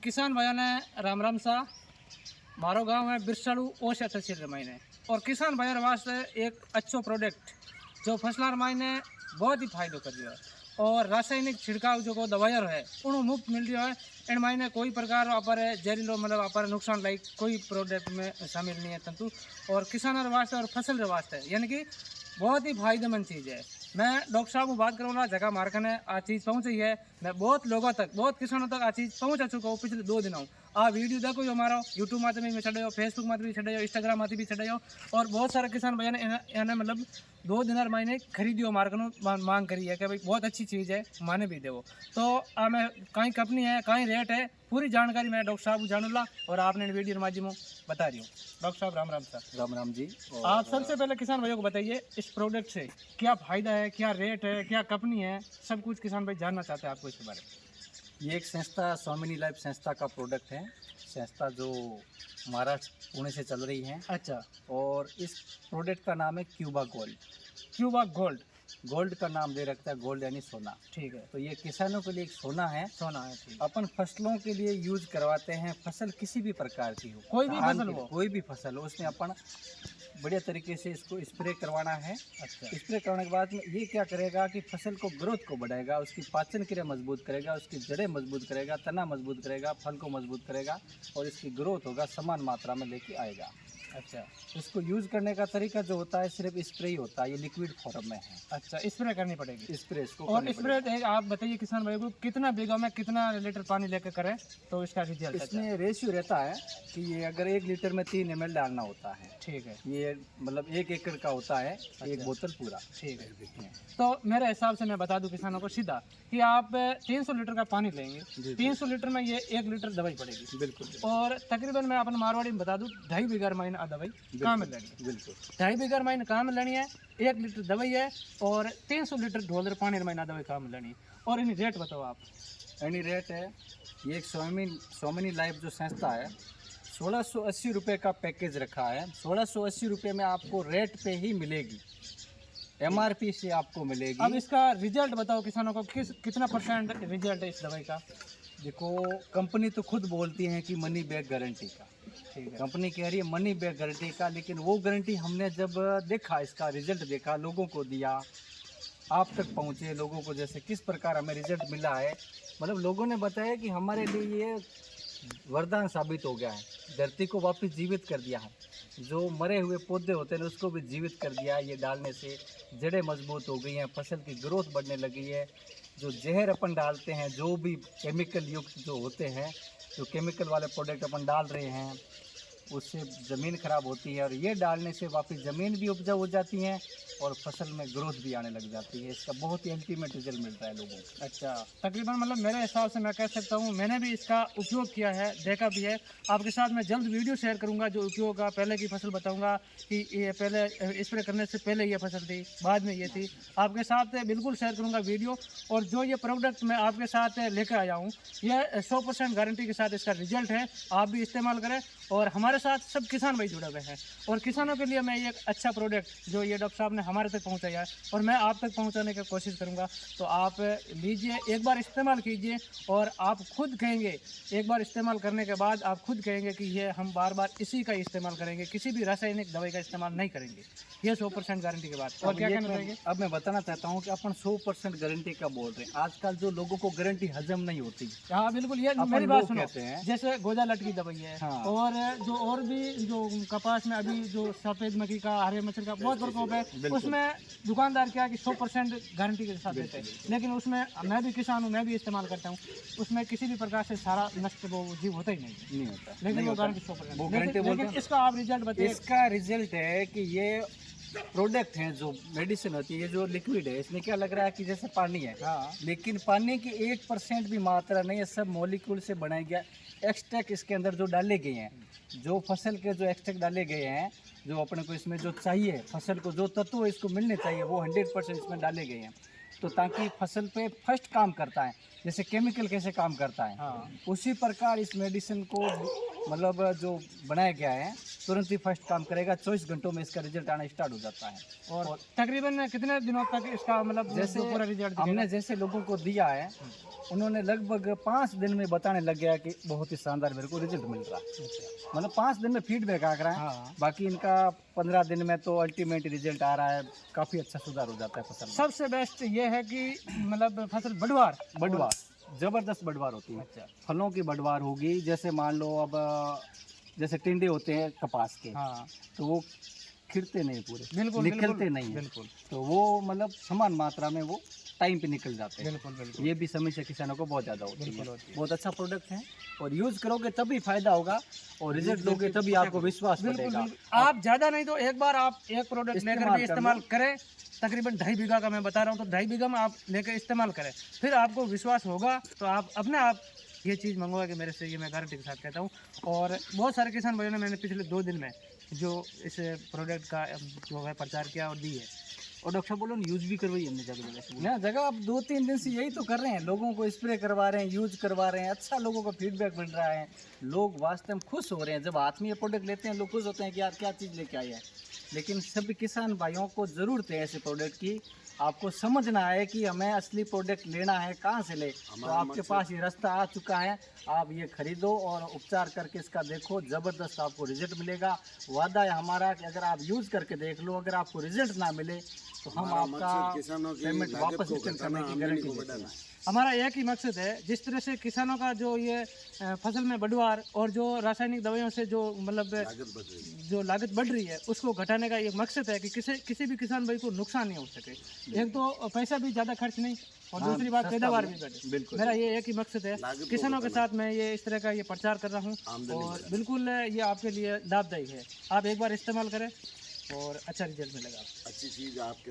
किसान भाइयों ने राम राम सा। मारो गांव है बिरसाड़ू ओश तहसील रमाइने और किसान भाइयों वास्ते एक अच्छो प्रोडक्ट जो फसलार मायने बहुत ही फायदो कर दियो है। और रासायनिक छिड़काव जो को दवाइयाँ है उन्होंने मुफ्त मिल रही है। इन मायने कोई प्रकार अपारे जहरीलो मतलब अपारे नुकसान लायक कोई प्रोडक्ट में शामिल नहीं है तंतु। और किसानों वास्ते और फसल के वास्ते यानी कि बहुत ही फायदेमंद चीज़ है। मैं डॉक्टर साहब को बात करूँगा जगह मार्कने आ चीज़ पहुँची है। मैं बहुत लोगों तक बहुत किसानों तक आ चीज़ पहुँचा चुका हूँ पिछले 2 दिनों। आ वीडियो देखो जो हमारा यूट्यूब माते भी छड़े फेसबुक माते भी छड़े इंस्टाग्राम माते भी छड़े और बहुत सारे किसान भैया ने इन्हें मतलब 2 दिन महीने खरीदियो मार्कनो मांग करी है कि भाई बहुत अच्छी चीज़ है माने भी देवो। तो मैं कहीं कंपनी है कहीं रेट है पूरी जानकारी मैं डॉक्टर साहब को जानूला और आपने वीडियो के माध्यम बता रही हूँ। डॉक्टर साहब राम राम सर। राम राम जी। आप सबसे पहले किसान भाइयों को बताइए इस प्रोडक्ट से क्या फ़ायदा है, क्या रेट है, क्या कंपनी है, सब कुछ किसान भाई जानना चाहते हैं आपको इसके बारे में। ये एक संस्था स्वामिनी लाइफ संस्था का प्रोडक्ट है। संस्था जो महाराष्ट्र पुणे से चल रही है। अच्छा, और इस प्रोडक्ट का नाम है Cuba gold. Cuba gold. Gold का नाम दे रखता है, गोल्ड यानी सोना। ठीक है, तो ये किसानों के लिए एक सोना है। सोना है। ठीक, अपन फसलों के लिए यूज करवाते हैं। फसल किसी भी प्रकार की हो, कोई भी धान फसल की, हो। कोई भी फसल हो, उसमें अपन बढ़िया तरीके से इसको स्प्रे करवाना है। अच्छा, स्प्रे करवाने के बाद में ये क्या करेगा कि फसल को ग्रोथ को बढ़ाएगा, उसकी पाचन क्रिया मजबूत करेगा, उसकी जड़ें मजबूत करेगा, तना मजबूत करेगा, फल को मजबूत करेगा और इसकी ग्रोथ होगा, समान मात्रा में लेके आएगा। अच्छा, इसको यूज़ करने का तरीका जो होता है सिर्फ स्प्रे ही होता है, ये लिक्विड फॉर्म में है। अच्छा, स्प्रे करनी पड़ेगी। स्प्रे इसको और करनी स्प्रे पड़ेगी। आप बताइए किसान भाई को कितना बीघा में कितना लीटर पानी लेकर करें तो इसका रिजल्ट अच्छा है? इसमें रेशियो रहता है कि ये अगर 1 लीटर में 3 ml डालना होता है। ठीक है, ये मतलब 1 एकड़ का होता है। एक बोतल पूरा। ठीक है। तो मेरे हिसाब से मैं बता दूं किसानों को सीधा कि आप 300 लीटर का पानी लेंगे, जी। 300 लीटर में ये 1 लीटर दवाई पड़ेगी। बिल्कुल। और तकरीबन मैं अपन मारवाड़ी में बता दूं 2.5 बीघा महीना दवाई कहाँ में लेनी है। बिल्कुल 2.5 बीघा महीने कहाँ में लेनी है, 1 लीटर दवाई है और 300 लीटर ढोलर पानी महीना दवाई कहाँ में लेनी है। और इन रेट बताओ आप। एनी रेट है। ये एक स्वामिनी लाइफ जो संस्था है 1680 रुपये का पैकेज रखा है। 1680 रुपये में आपको रेट पे ही मिलेगी, MRP से आपको मिलेगी। अब इसका रिजल्ट बताओ किसानों को कितना % रिजल्ट है इस दवाई का। देखो कंपनी तो खुद बोलती है कि मनी बैक गारंटी का। ठीक है, कंपनी कह रही है मनी बैक गारंटी का, लेकिन वो गारंटी हमने जब देखा, इसका रिजल्ट देखा, लोगों को दिया, आप तक पहुँचे, लोगों को जैसे किस प्रकार हमें रिजल्ट मिला है, मतलब लोगों ने बताया कि हमारे लिए ये वरदान साबित हो गया है। धरती को वापस जीवित कर दिया है, जो मरे हुए पौधे होते हैं उसको भी जीवित कर दिया है। ये डालने से जड़ें मजबूत हो गई हैं, फसल की ग्रोथ बढ़ने लगी है। जो जहर अपन डालते हैं, जो भी केमिकल युक्त जो होते हैं, जो केमिकल वाले प्रोडक्ट अपन डाल रहे हैं, उससे ज़मीन खराब होती है और ये डालने से वापस ज़मीन भी उपजाऊ हो जाती है और फसल में ग्रोथ भी आने लग जाती है। इसका बहुत ही अल्टीमेट रिजल्ट मिलता है लोगों को। अच्छा, तकरीबन मतलब मेरे हिसाब से मैं कह सकता हूँ मैंने भी इसका उपयोग किया है, देखा भी है। आपके साथ मैं जल्द वीडियो शेयर करूँगा जो उपयोग का। पहले की फसल बताऊँगा कि ये पहले स्प्रे करने से पहले ये फसल थी, बाद में ये थी। आपके साथ बिल्कुल शेयर करूँगा वीडियो। और जो ये प्रोडक्ट मैं आपके साथ लेकर आया हूँ ये 100% गारंटी के साथ इसका रिजल्ट है। आप भी इस्तेमाल करें और हमारे साथ सब किसान भाई जुड़े हुए हैं। और किसानों के लिए मैं ये एक अच्छा प्रोडक्ट जो ये डॉक्टर साहब ने हमारे तक पहुंचाया है और मैं आप तक पहुंचाने की कोशिश करूंगा। तो आप लीजिए, एक बार इस्तेमाल कीजिए और आप खुद कहेंगे, एक बार इस्तेमाल करने के बाद आप खुद कहेंगे कि ये हम बार बार इसी का इस्तेमाल करेंगे, किसी भी रासायनिक दवाई का इस्तेमाल नहीं करेंगे। ये 100% गारंटी के बाद। और क्या कहना चाहेंगे? अब मैं बताना चाहता हूँ कि अपन 100% गारंटी का बोल रहे हैं। आजकल जो लोगों को गारंटी हजम नहीं होती। हाँ बिल्कुल, ये अपन मेरी बात वो सुनो। कहते हैं। जैसे गोजा लट की दवाई है। हाँ। और भी जो कपास में अभी जो सफेद मक्खी का, हरे मच्छर का बहुत प्रकोप है, बिल्कुल। उसमें दुकानदार क्या है कि 100% गारंटी के साथ देते हैं। लेकिन उसमें मैं भी किसान हूँ, मैं भी इस्तेमाल करता हूँ, उसमें किसी भी प्रकार से सारा नष्ट वो जीव होता ही नहीं होता, लेकिन नहीं वो होता। गारंटी 100%। वो गारंटी बोलते हैं। इसका आप रिजल्ट बताइए। इसका रिजल्ट है कि ये प्रोडक्ट है, जो मेडिसिन होती है, ये जो लिक्विड है, इसमें क्या लग रहा है कि जैसे पानी है। हाँ, लेकिन पानी की 1% भी मात्रा नहीं है, सब मॉलिक्यूल से बनाया गया एक्सट्रैक्ट इसके अंदर जो डाले गए हैं, जो फसल के जो एक्सट्रैक्ट डाले गए हैं, जो अपने को इसमें जो चाहिए, फसल को जो तत्व इसको मिलने चाहिए वो 100% इसमें डाले गए हैं। तो ताकि फसल पे फर्स्ट काम करता है। जैसे केमिकल कैसे काम करता है, हाँ उसी प्रकार इस मेडिसिन को मतलब जो बनाया गया है तुरंत ही फर्स्ट काम करेगा। 24 घंटों में इसका रिजल्ट आना स्टार्ट हो जाता है। और तकरीबन कितने दिनों तक इसका मतलब जैसे जो पूरा रिजल्ट हमने जैसे लोगों को दिया है, उन्होंने लगभग 5 दिन में बताने लग गया कि बहुत ही शानदार मेरे को रिजल्ट मिल रहा है। मतलब 5 दिन में फीडबैक आ रहा है। हाँ। बाकी इनका 15 दिन में तो अल्टीमेट रिजल्ट आ रहा है, काफ़ी अच्छा सुधार हो जाता है फसल में। सबसे बेस्ट ये है कि मतलब फसल बढ़वार बढ़वार जबरदस्त बढ़वार होती है। अच्छा फलों की बढ़वार होगी। जैसे मान लो अब जैसे टिंडे होते हैं कपास के, हाँ तो वो खिरते नहीं पूरे, बिल्कुल निकलते नहीं हैं। बिल्कुल तो वो मतलब समान मात्रा में वो टाइम पे निकल जाते हैं। बिल्कुल बिल्कुल ये भी समस्या किसानों को बहुत ज़्यादा होती बिल्कुल है। होती है। बहुत अच्छा प्रोडक्ट है और यूज़ करोगे तभी फायदा होगा और रिजल्ट दोगे तभी आपको विश्वास बिल्कुल बढ़ेगा। बिल्कुल। आप ज़्यादा नहीं तो एक बार आप एक प्रोडक्ट लेकर इस्तेमाल भी कर इस्तेमाल लो। करें। तकरीबन 2.5 बीघा का मैं बता रहा हूँ, तो 2.5 बीघा में आप लेकर इस्तेमाल करें, फिर आपको विश्वास होगा तो आप अपने आप ये चीज़ मंगवा के मेरे से, ये मैं गारंटी के साथ कहता हूँ। और बहुत सारे किसान भाइयों ने मैंने पिछले 2 दिन में जो इस प्रोडक्ट का जो है प्रचार किया और दी है। और डॉक्टर बोलो यूज भी करवाई हमने जगह जगह से ना, जगह अब 2-3 दिन से यही तो कर रहे हैं, लोगों को स्प्रे करवा रहे हैं, यूज करवा रहे हैं। अच्छा लोगों को फीडबैक मिल रहा है, लोग वास्तव में खुश हो रहे हैं। जब हाथ में ये प्रोडक्ट लेते हैं लोग खुश होते हैं कि यार क्या चीज़ लेके आई है। लेकिन सभी किसान भाइयों को ज़रूरत है ऐसे प्रोडक्ट की। आपको समझना है कि हमें असली प्रोडक्ट लेना है, कहाँ से ले, तो आपके पास ये रास्ता आ चुका है। आप ये खरीदो और उपचार करके इसका देखो, ज़बरदस्त आपको रिजल्ट मिलेगा। वादा है हमारा कि अगर आप यूज़ करके देख लो, अगर आपको रिजल्ट ना मिले तो हम आपका पेमेंट वापस रिटर्न करने की गारंटी देते हैं। हमारा एक ही मकसद है, जिस तरह से किसानों का जो ये फसल में बढ़वार और जो रासायनिक दवाइयों से जो मतलब जो लागत बढ़ रही है उसको घटाने का एक मकसद है कि किसी भी किसान भाई को नुकसान नहीं हो सके। एक तो पैसा भी ज़्यादा खर्च नहीं और दूसरी बात पैदावार भी बढ़े। बिल्कुल मेरा ये एक ही मकसद है, किसानों के साथ मैं ये इस तरह का ये प्रचार कर रहा हूँ और बिल्कुल ये आपके लिए लाभदायक है। आप एक बार इस्तेमाल करें और अच्छा रिजल्ट मिलेगा। अच्छी चीज़ आपके